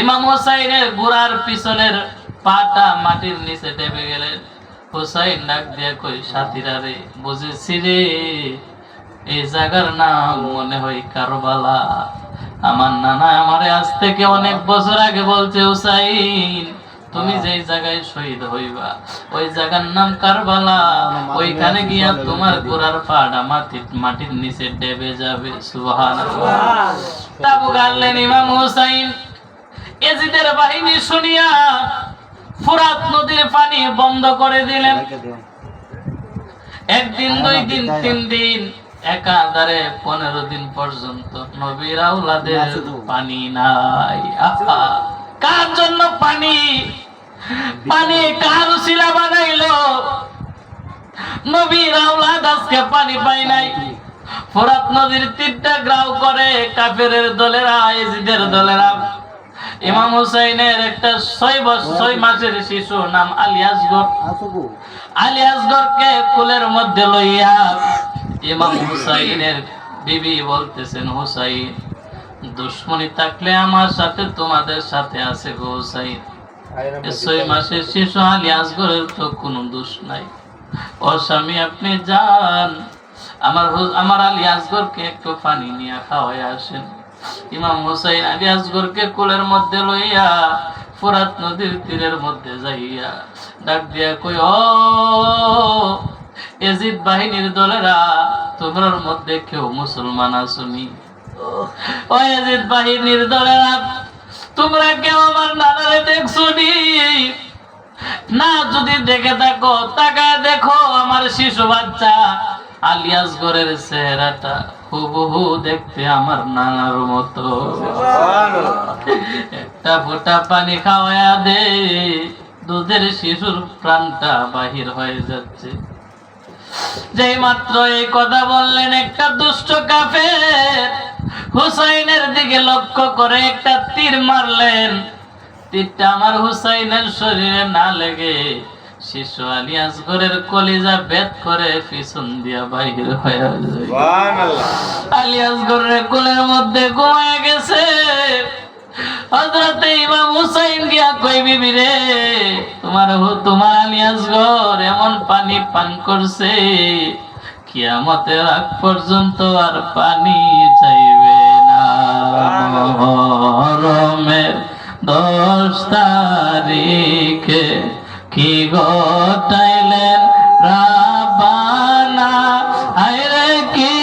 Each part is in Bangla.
ইমাম হুসাইনের গোড়ার পিছনের পাটা মাটির নিচে ডেবে গেলেন। হুসাইন ডাক দিয়ে কই, সাথীরা রে, বুঝেছি রে, এই জায়গার নাম মনে হয় কারবালা। আমার নানা আমারে আজ থেকে অনেক বছর আগে বলছে, হুসাইন তুমি যেই জায়গায় শহীদ হইবা ওই জায়গার নাম কারবালা, ওইখানে গিয়া তোমার গোড়ার পাড়া মাটির নিচে ডেবে যাবে। সুবহানাল্লাহ। তাবু গাড়লেন ইমাম হুসাইন। এজিদের বাহিনী শুনিয়া ফুরাত নদীর পানি বন্ধ করে দিলেন। একদিন, 2 দিন, 3 দিন, একাধারে 15 দিন পর্যন্ত নবীর আওলাদের পানি নাই। কার জন্য পানি? পানি কার উসিলা বানাইলো? নবীর আওলাদ আজকে পানি পায় নাই। ফোরাত নদীর তীরটা গ্রাও করে কাফেরের দলেরা, এজিদের দলেরা। ইমাম হুসাইনের একটা 6 মাসের শিশু নাম আলী আসগরকে কোলের মধ্যে লইয়া ইমাম হুসাইনের বিবি বলতেছেন, হুসাইন দুশ্মনী থাকলে আমার সাথে তোমাদের সাথে আছে গো হুসাইন। 6 মাসের শিশু আলী আসগরের তো কোনো দোষ নাই। ও স্বামী আপনি যান, আমার আলী আসগরকে একটু পানি নিয়ে খাওয়াই আসেন। ইমাম হুসাইন আলী আসগরকে কোলের মধ্যে লইয়া ফোরাত নদীর তীরের মধ্যে যাইয়া ডাক দিয়া কই, ও এজিদ বাহিনীর দলেরা, তোমার মধ্যে কেউ মুসলমান আসুনি? ও এজিদ বাহিনীর দলেরা, তোমরা কেউ আমার নানারে দেখছো নি? না যদি দেখে থাকো তাকায় দেখো, আমার শিশু বাচ্চা আলী আসগরের চেহারাটা হুবহু দেখতে আমার নানার মতো। একটা ফোঁটা পানি খাওয়া দে, দুধের শিশুর প্রাণটা বাহির হয়ে যাচ্ছে। যেই মাত্র এই কথা বললেন, একটা দুষ্ট কাফের হুসাইনের দিকে লক্ষ্য করে একটা তীর মারলেন। তীরটা আমার হুসাইনের শরীরে না লেগে শিশু আলী আসগরের কলিজা ভেদ করে পিছন দিয়া বাহির হয়ে যায়। সুবহানাল্লাহ। আলী আসগরের কোলের মধ্যে ঘুমায় গেছে। হযরত ইমাম হুসাইন গিয়া কই, বিবি রে, তোমার আলী আসগর এমন পানি পান করছে, কিয়ামতের আগ পর্যন্ত আর পানি চাইবে না। মুহররমের 10 তারিখে কি ঘটাইলেন রাব্বানা, আইরে কি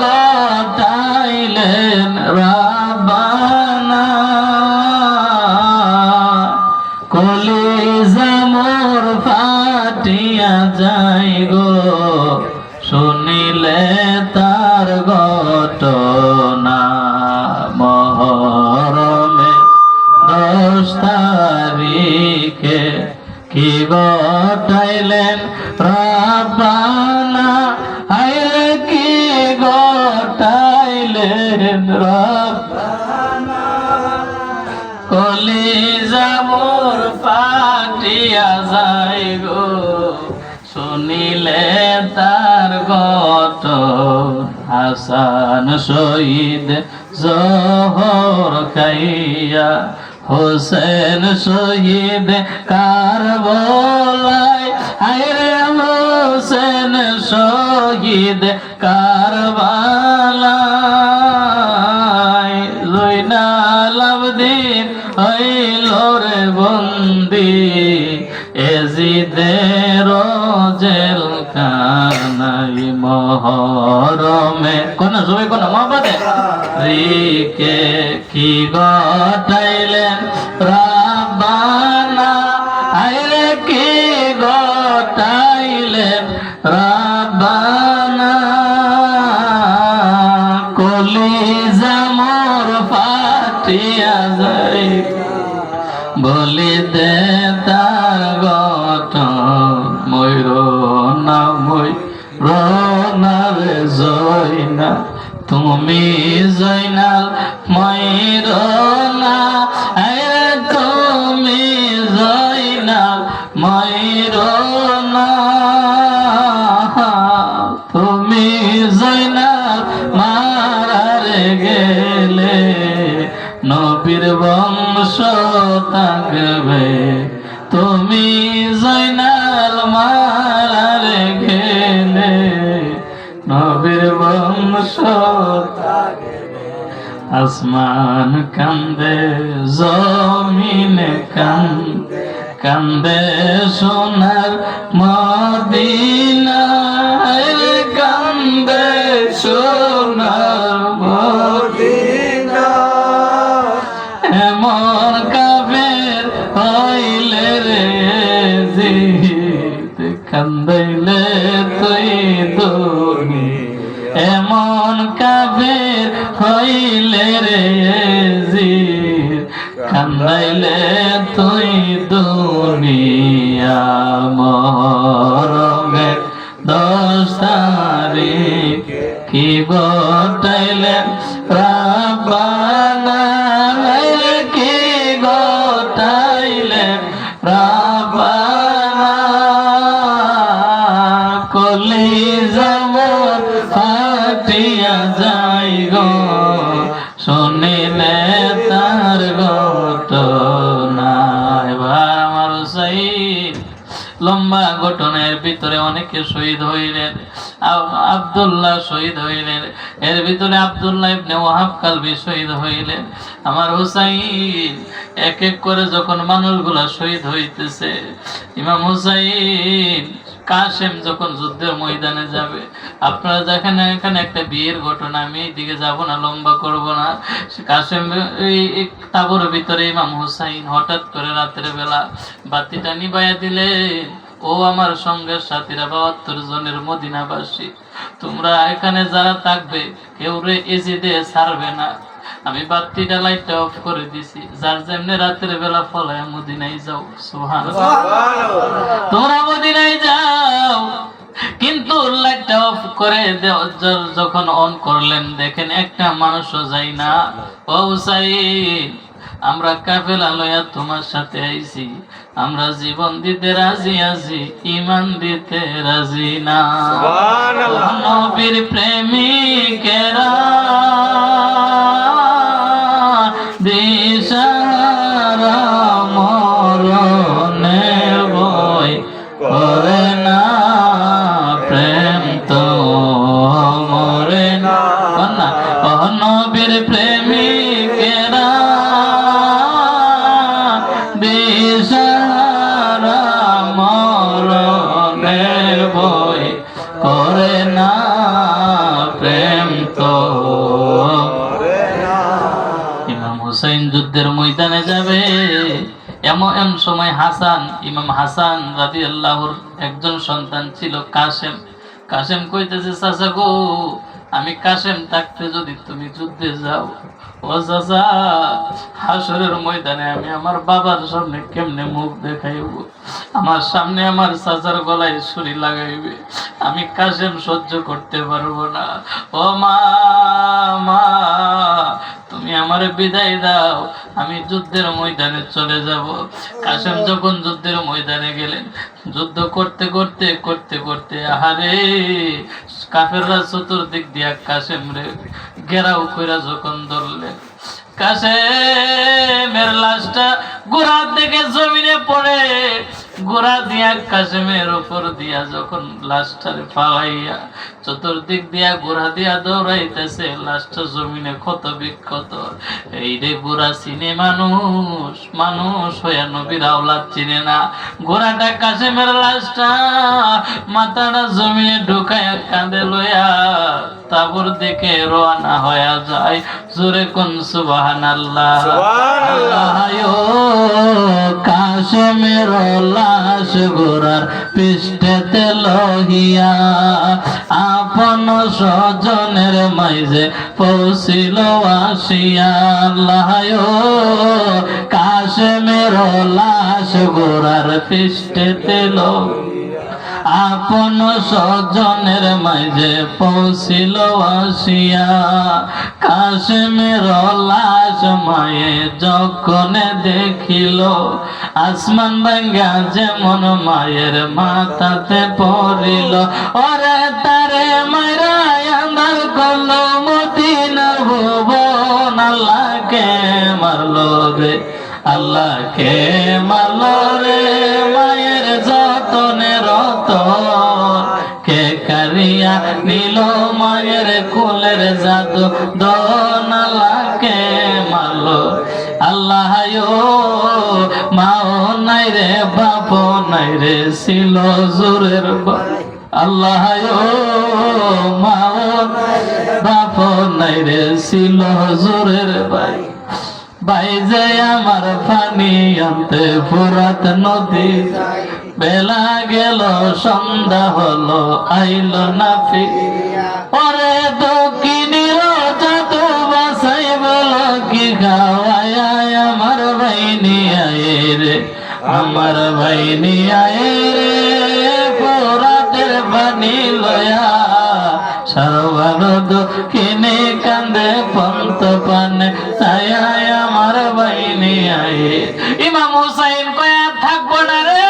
ঘটাইলেন রাব্বানা। কলিজা মোর ফাটিয়া যায় গো, শুনিলে তার ঘটনা। মুহররমের 10 তারিখে কি ঘটাইলেন রাব্বানা, আইরে কি ঘটাইলেন রাব্বানা। কলিজা মোর ফাটিয়া যায় গো, শুনিলে তার ঘটনা। হাসান শহীদ জোহর খাইয়া, হোসেন শহীদ কারবালায়, আইরে হোসেন শহীদ কারবালায়। জয়নাল আবদিন হইল রে বন্দি, এজিদের জেলখানায়। মুহররমে কোন সবাই কোন মহব্বতে রিকে কি ঘটাইলেন রাব্বানা, আইরে কি ঘটাইলেন রাব্বানা। কলিজা মোর ফাটিয়া যায়, বলি দে তার ঘটনা। ময়ূরনা রে জয়না, তুমি জয়নাল ময়ূরনা, আরে তুমি জয়নাল ময়ূরনা। তুমি জয়নাল মারারে গেলে, নবীর বংশ বংশ থাকবে, তুমি জয়নাল মারারে গেলে নবীর বংশ থাকবে। আসমান কান্দে জমিনে কান্দে, কান্দে সোনার মদিনা, কান্দে সোনার মদিনা। এমন কাফের হইলে রে জিদ, কান্দাইলে তুই দুনিয়া। এমন কাফের হইলে রে জিদ, কান্দাইলে তুই দুনিয়া। মহরমের 10 তারিখ কি ঘটাইলেন রাব্বানা, কি ঘটাইলেন রাব্বানা। কলিজা মোর ফাটিয়া যাই গো শুনিলে তার ঘটনা। এবার আমার হুসাইন লম্বা ঘটনার ভিতরে অনেকে শহীদ হইলেন। আব্দুল্লাহ শহীদ হইলেন, এর ভিতরে আব্দুল্লাহ ইবনে ওয়াহাব কালবি শহীদ হইলেন। আমার হুসাইন এক এক করে যখন মানুষগুলা শহীদ হইতেছে, ইমাম হুসাইন কাসেম যখন যুদ্ধের ময়দানে যাবে, আপনারা দেখেন এখানে একটা বিয়ের ঘটনা, আমি এইদিকে যাব না, লম্বা করব না। কাসেম এই তাবুর ভিতরে ইমাম হুসাইন হঠাৎ করে রাতের বেলা বাতিটা নিবাইয়া দিলে, ও আমার সঙ্গের সাথীরা 72 জনের মদিনাবাসী, তোমরা এখানে যারা থাকবে কেউ রে এজি দিয়ে ছাড়বে না। আমি বাতিটা লাইটটা অফ করে দিছি, যার যেমনি রাতের বেলা ফলায় মদিনায় যাও। সুবহানাল্লাহ, তোমরা মদিনায় যাও। কিন্তু লাইটটা অফ করে যখন অন করলেন, দেখেন একটা মানুষও যাই না। ও হুসাইন, আমরা কাফেলা লইয়া তোমার সাথে আইছি, আমরা জীবন দিতে রাজি আছি, ঈমান দিতে রাজি না। সুবহানাল্লাহ। নবীর প্রেমিকেরা দিশারা মরণের ভয় করে না, প্রেম তো মরে না। নবীর প্রেমিকেরা দিশারা মরণের ভয় করে না, প্রেম তো মরে না। ইমাম হুসাইন যুদ্ধের ময়দানে যাবে, এমন সময় হাসান, ইমাম হাসান রাদিয়াল্লাহুর একজন সন্তান ছিল কাসেম। কাসেম কইতেছে, চাচা গো, আমি কাসেম থাকতে যদি তুমি যুদ্ধে যাও, ও চাচা, হাসরের ময়দানে আমি আমার বাবার সামনে কেমনে মুখ দেখাইব? আমার সামনে আমার চাচার গলায় ছুরি লাগাইবে, আমি কাসেম সহ্য করতে পারবো না। ও মা, মা, তুমি আমারে বিদায় দাও, আমি যুদ্ধের ময়দানে চলে যাব। কাসেম যখন যুদ্ধের ময়দানে গেলেন, যুদ্ধ করতে করতে করতে করতে আহারে কাফেররা চতুর্দিক দিয়া কাসেম রে ঘেরাও কইরা যখন ধরলেন, কাসেমের লাশটা গোড়ার দিকে জমিনে পড়ে, গোড়া দিয়া কাসেমের উপর দিয়া যখন লাশটারে ফালাইয়া চতুর্দিক দিয়া গোড়া দিয়া দৌড়াইতেছে, লাশটা জমিনে ক্ষত বিক্ষত। এই রে গোড়া চিনে মানুষ, মানুষ হইয়া নবীর আওলাদ চিনে না। গোড়াটা কাসেমের লাশটা মাথাটা জমিনে ঢুকাইয়া কাঁধে লইয়া তাবুর দিকে রওনা হইয়া যায়। জোরে কোন সুবহানাল্লাহ। সুবহানাল্লাহ। কাসেমের লাশ গোরার পৃষ্ঠেতে লহিয়া আপন স্বজনের মাঝে পৌঁছিল আসিয়া। আল্লাহ, কাসেমের লাশ গোরার পৃষ্ঠেতে লহিয়া আপন স্বজনের মাঝে পৌঁছিল আসিয়া। কাসেমের লাশ মায়ে যখন দেখিল, আসমান ভাঙ্গা যেমন মায়ের মাথাতে পড়িল। ওরে তারে মায়েরা আন্ধার করলো মদিনার ভুবন, আল্লাহকে মারলো রে আল্লাহকে মালো রে মায়ের যতনে রতন কে কারিয়া নিল মায়ের কুলের জাদু দন আল্লাহকে মালো আল্লাহ মাও নাই রে বাপও নাই রে ছিল জোরের আল্লাহ মাও বাপও নাই রে ছিল জোরের ভাই ভাই যে আমার পানি আনতে ফুরাত নদী বেলা গেল সন্ধ্যা হলো আইল না ফিরিয়া ওরে দক্ষিণীর জাদু বাসাই বলো কি খাওয়ায় আমার ভাই নিয়ে আয়ে রে আমার ভাই নিয়ে আয়ে রে ফুরাতের পানি লয়া সর্বারদ কিনে কান্দে পন্ত পানে ছায়া আমার বাইনি আয়ে ইমাম হুসাইন কয়া থাকবো না রে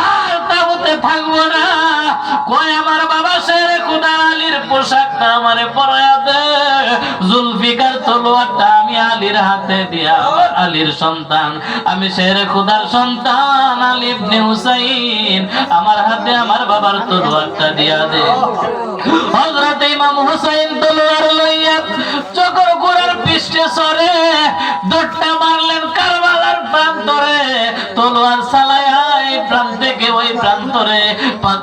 আর তাবুতে থাকবো না কয় আমার বাবা শেরে খুদা আলীর পোশাকটা আমারে পরায়া দে জুলফিকার তলোয়ারটা আমি আলীর হাতে দিয়া আলীর সন্তান আমি শেরে খুদার সন্তান আলী ইবনে হুসাইন আমার হাতে আমার বাবার তলোয়ারটা দিয়া দে হযরত ইমাম হুসাইন তলোয়ার লইয়া চকর ঘোড়ার পৃষ্ঠে সরে দৌড়টা মারলেন কারবালার প্রান্তরে তলোয়ার চালায়া এই প্রান্ত থেকে ওই প্রান্তরে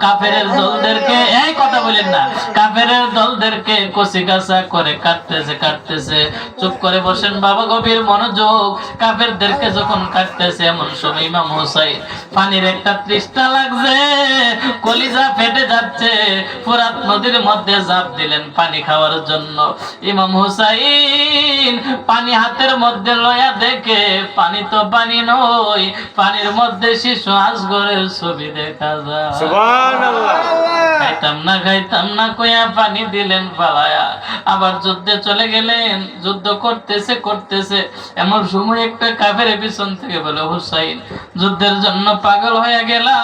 কাফেরের দলদেরকে এই কথা বলেন না কাফেরের দলদেরকে কচিকাঁচা করে কাটতেছে চুপ করে বসেন বাবা গভীর মনোযোগ কাফেরদেরকে যখন কাটতেছে এমন সময় ইমাম হুসাইন পানির একটা তৃষ্ণা লাগছে কলিজা ফেটে যাচ্ছে ফুরাত নদীর মধ্যে ঝাঁপ দিলেন পানি খাওয়ার জন্য ইমাম হুসাইন পানি হাতের মধ্যে লয়া দেখে পানি তো পানি নয় পানির মধ্যে শিশু আজগরের ছবি দেখা যায় সুবহানাল্লাহ খাইতাম না কইয়া পানি দিলেন পালায়া আবার যুদ্ধে চলে গেলেন যুদ্ধ করতেছে এমন সময় একটা কাফের পিছন থেকে বলে হুসাইন যুদ্ধের জন্য পাগল হয়ে গেলা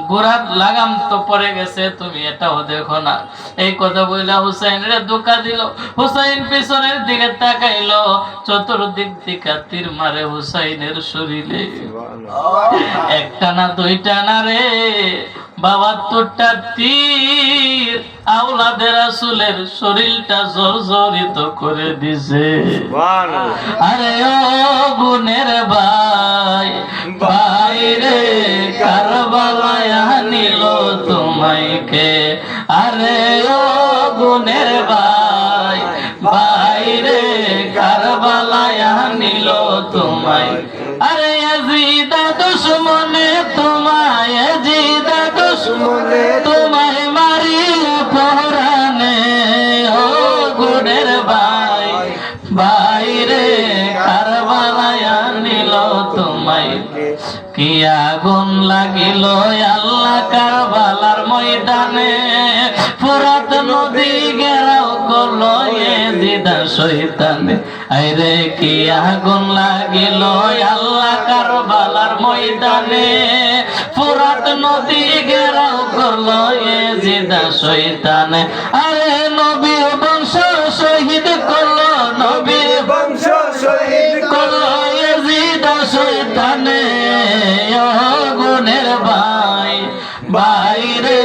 ঘোড়ার লাগাম তো পড়ে গেছে তুমি এটাও দেখো না এই কথা বইলা হুসাইন রে ধোঁকা দিল হুসাইন পিছনের দিকে তাকাইলো চতুর্দিক থেকে তীর মারে হুসাইনের শরীরে একটা না দুইটা না রে ৭২টা তীর আওলাদের রাসূলের শরীরটা জর্জরিত করে দিছে আরে ও গুনের ভাই ভাই রে কারবালায় নিল তোমায় কে আরে ও গুনের ভাই ভাই রে কারবালায় নিল তোমায় আরে ইয়াজিদ দুশমনে তোমায় ইয়াজিদ দুশমনে তোমায় মারিল পরানে ও গুনের ভাই ভাই রে কারবালায় নিল তোমায় কি আগুন লাগিল আল্লাহ কারবালার ময়দানে ফুরাত নদী ঘেরাও করলো ইয়াজিদ শয়তানে আরে কি আগুন লাগিল আল্লাহ কারবালার ময়দানে ফুরাত নদী ঘেরাও করলো ইয়াজিদ শয়তানে আরে নবীর বংশ শহীদ করলো নবীর বংশ শহীদ করলো ইয়াজিদ শয়তানে ও গুনের ভাই ভাই রে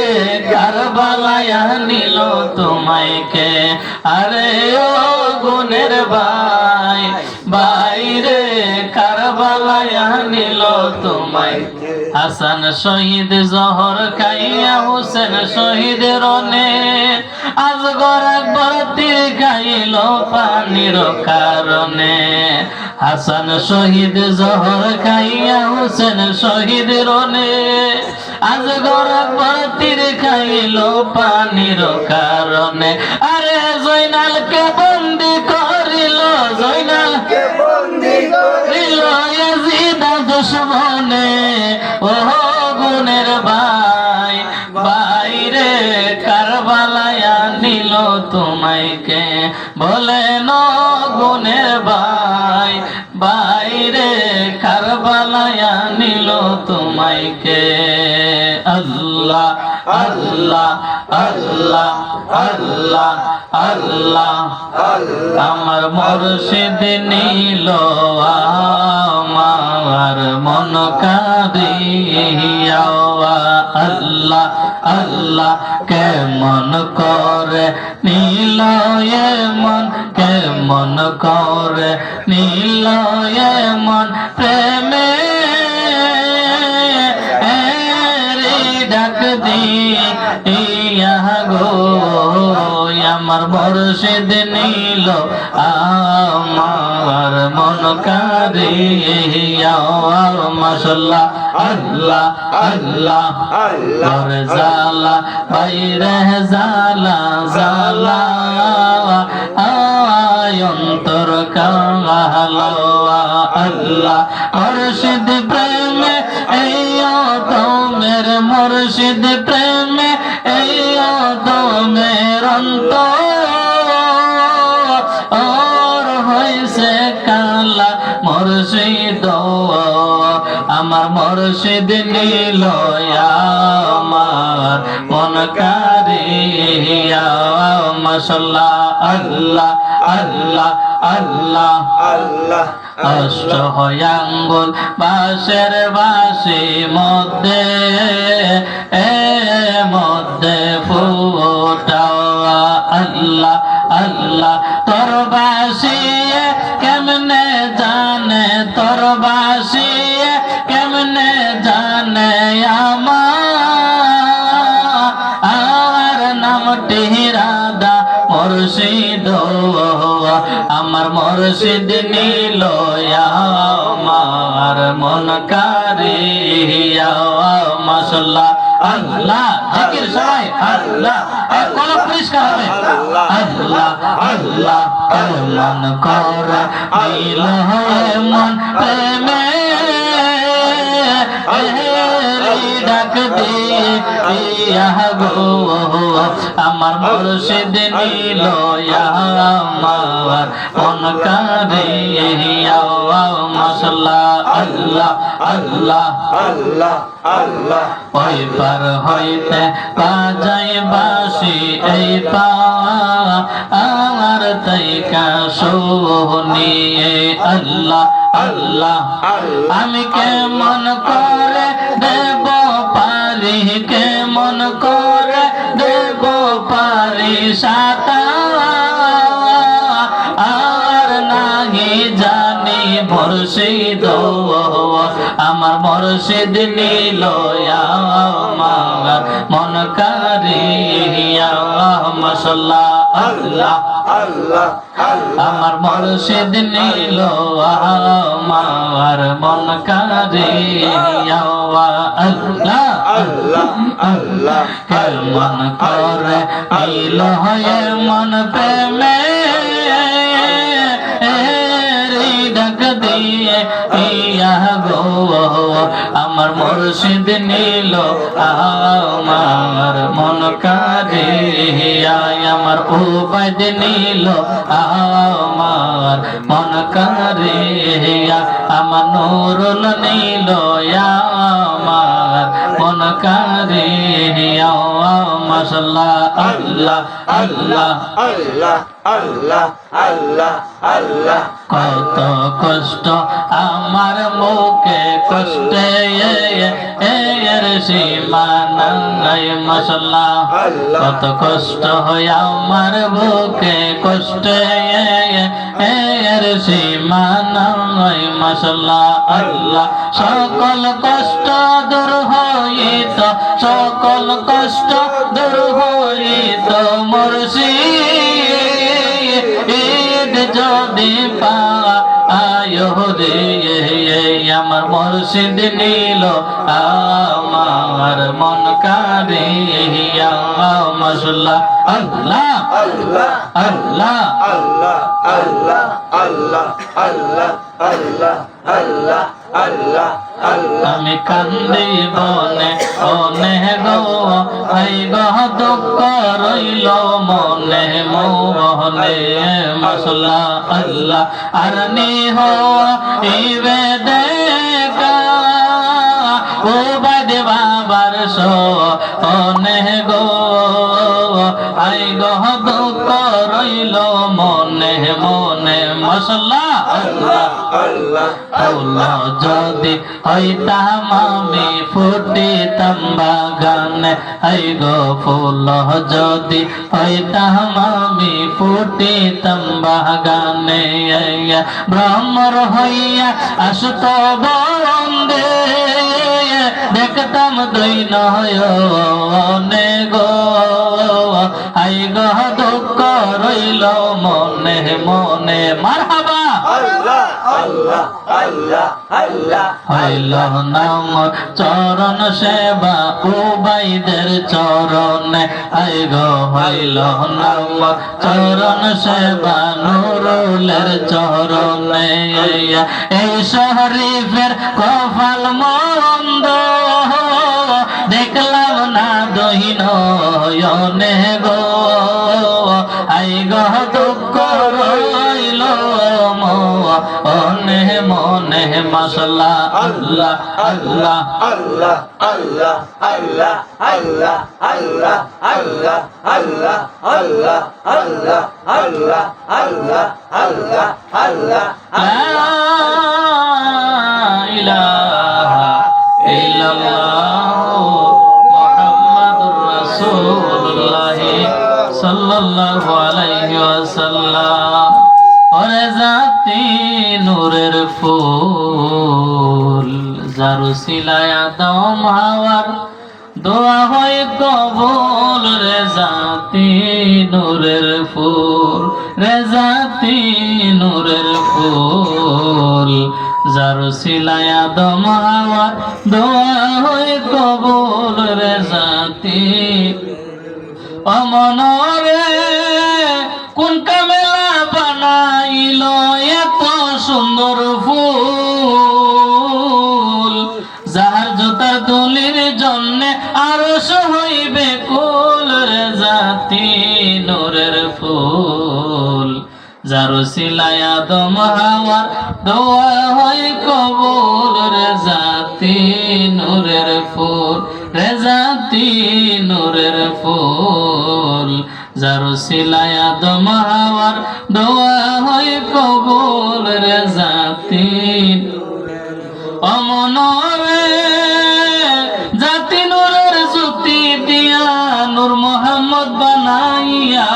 কারবালায় নিল তোমায় কে আরে ও গুনের ভাই ভাই রে কারবালায় নিল তোমায় হাসান শহীদ জহর খাইয়া হোসেন শহীদ রনে আজগর আকবর তীর খাইল পানির কারণে হাসান শহীদ জহর খাইয়া হোসেন শহীদ রনে আজগর আকবর তীর খাইল পানির কারণে আরে জয়নালকে বন্দি করিল জয়নালকে বন্দি করিল ইয়াজিদ দুশমনে ও গুনের ভাই ভাই রে কারবালায় নিল তোমায় কে বলেন গুনের ভাই ভাই রে কারবালায় নিল তোমায় কে আল্লাহ আল্লাহ আল্লাহ আল্লাহ আল্লাহ আমার মুর্শিদ নীল আমার মন কাঁদিয়া আল্লাহ আল্লাহ কেমন করে নীল মন কেমন করে নীল মন প্রেমে ডাক দিয়া গো আমার মুর্শিদ নীল আমার মন কাঁদিয়া মাশাআল্লাহ আল্লাহ আল্লাহ আল্লাহ জালা বাইরে জালা জালা অন্তর কালা আল্লাহ মুর্শিদ প্রেমে এই তো মেরে মুর্শিদ প্রেমে এই তো মের অন্তর হইছে কালা মুর্শিদ আমার মুর্শিদ নীল আমার মন কারিয়া মাশাআল্লাহ আল্লাহ আল্লাহ আল্লাহ আল্লাহ অষ্টয়াঙ্গুল বাঁশের বাঁশি মধ্যে মধ্যে ফুটাও আল্লাহ আল্লাহ তোর বাঁশি কেমনে জানে তোর বাঁশি কেমনে জানে আমার নামটি রাধা মুর্শিদ আমার মুর্শিদ নীল আমার মন কারিয়া মাশাআল্লাহ আল্লাহ জিকির সবাই আল্লাহ কোন পরিষ্কার হবে আল্লাহ আল্লাহ কেমন করে নীল মন প্রেমে ডাক দিয়া গো আমার মুর্শিদ নীল আমার মন কারিয়া মাশাআল্লাহ আল্লাহ আল্লাহ আল্লাহ আল্লাহ ওই পার হইতে বাজাই বাঁশি এই পা আমার তাইকা শুনিয়ে আল্লাহ আল্লাহ আমি কেমন করে দেব পারি কেমন করে দেব পারি সাতা আর নাহি জানি মুর্শিদ আমার মুর্শিদ নীল আমার মন কারিয়া মাশাআল্লাহ আল্লাহ আল্লাহ আমার মুর্শিদ নীল আমার মন কারিয়া আল্লাহ আল্লাহ আল্লাহ কেমন করে নীল হয়ে মন প্রেমে ডাক দিয়ে ইয়া গো আমার মুর্শিদ নীল আমার মন কারিয়া আমার উবাইদ নীল আমার মন কারিয়া আমার নুরুল নীল আমার মন কারিয়া মাশাআল্লাহ আল্লাহ আল্লাহ আল্লাহ আল্লাহ আল্লাহ আল্লাহ কত কষ্ট আমার মুখে কষ্টে এর সীমা নাই মাশাআল্লাহ কত কষ্ট হয় আমার বুকে কষ্টে এর সীমা নাই মাশাআল্লাহ আল্লাহ সকল কষ্ট দূর হইত সকল কষ্ট দূর হইত মুর্শিদ যদি পায়ো রে আমার মুর্শিদ নীল আমার মন কারিয়া মাশাআল্লাহ আল্লাহ আল্লাহ আল্লাহ আল্লাহ আল্লাহ আল্লাহ আল্লাহ আল্লাহ আল্লাহ আল্লাহ আমি কান্দি বনে অনে গো আই গহ দুঃখ রইল মনে মোহনে মাশাআল্লাহ আল্লাহ আর নিহ ইবে দেখা ও বাদে বাবার সো অনে ফুল যদি হইতাম আমি ফুটিতাম বাগানে আই গো ফুল যদি হইতাম আমি ফুটিতাম বাগানে ভ্রমর হইয়া আসত বন্দে দেখতাম দুই নয়নে গো আই গো দুঃখ রইল মনে মনে মারহাবা হইল নাম চরণ সেবা উবাইদের চরণে আই গো হইল নাম চরণ সেবা নুরুলের চরণে এই শরীফের কপাল মন্দ দেখলাম না দহিনয়নে গো আই গো দুঃখ রইল মনে মনে মশলা আল্লাহ আল্লাহ আল্লাহ আল্লাহ আল্লাহ আল্লাহ আল্লাহ আল্লাহ আল্লাহ আল্লাহ আল্লাহ আল্লাহ আল্লাহ আল্লাহ আল্লাহ লা ইলাহা ইল্লাল্লাহ মুহাম্মাদুর রাসূলুল্লাহ সাল্লাল্লাহু আলাইহি ওয়াসাল্লাম ওরে জাতি নূরের ফুল যার সিলায় আদম হাওয়ার দোয়া হয় কবুল রে জাতি নূরের ফুল রে জাতি নূরের ফুল যার সিলায় আদম হাওয়ার দোয়া হয় কবুল রে জাতি অমনরে কোন কামেলা বানাইল এত সুন্দর ফুল যার জোতার দলির জন্যে আরশ হইবে কুল রে জাতি নূরের ফুল যার সিলায় আদম হাওয়ার দোয়া হয় কবুল রে জাতি নূরের ফুল রে জাতি নূরের ফুল যার সিলায় আদম হাওয়ার দোয়া হয় কবুল রে জাতি অমনরে জাতি নূরের জ্যোতি দিয়া নূর মোহাম্মদ বানাইয়া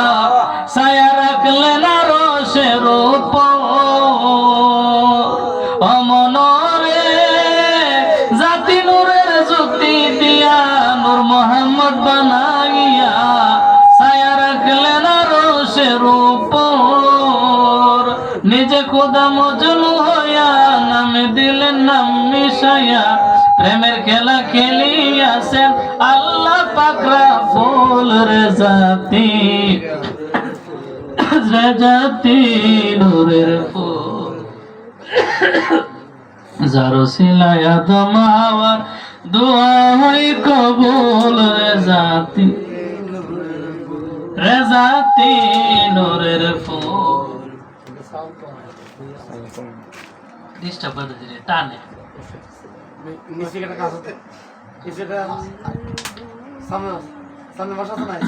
ছায়া রাখলেন আরশের উপর অমনরে জাতি নূরের জ্যোতি দিয়া নূর মোহাম্মদ বানাইয়া ছায়া রাখলেন আরশের উপর নিজে খোদা মজনু হইয়া নামে দিলেন নাম মিশাইয়া প্রেমের খেলা খেলিয়াছেন আল্লাহ পাক রাব্বুল রে জাতি রে জাতি নূরের ফুল যার সিলায় আদম হাওয়ার দোয়া হয় কবুল রে জাতি নূরের ফুল ডিস্টার্ব করে দিলে টানে সামনে বসা তো নাই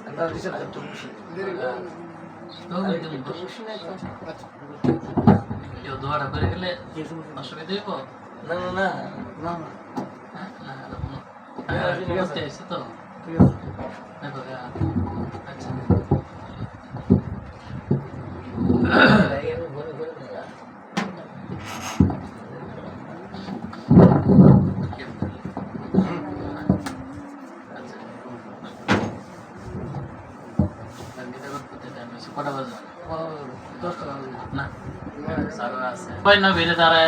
একটা রিসেট কেউ দোয়াটা করে গেলে অসুবিধা হইব না না না না ঠিক আছে তো ঠিক আছে দেখো আচ্ছা কটা বাজে 10টা না সারা আছে কই না বেরে দাঁড়ায়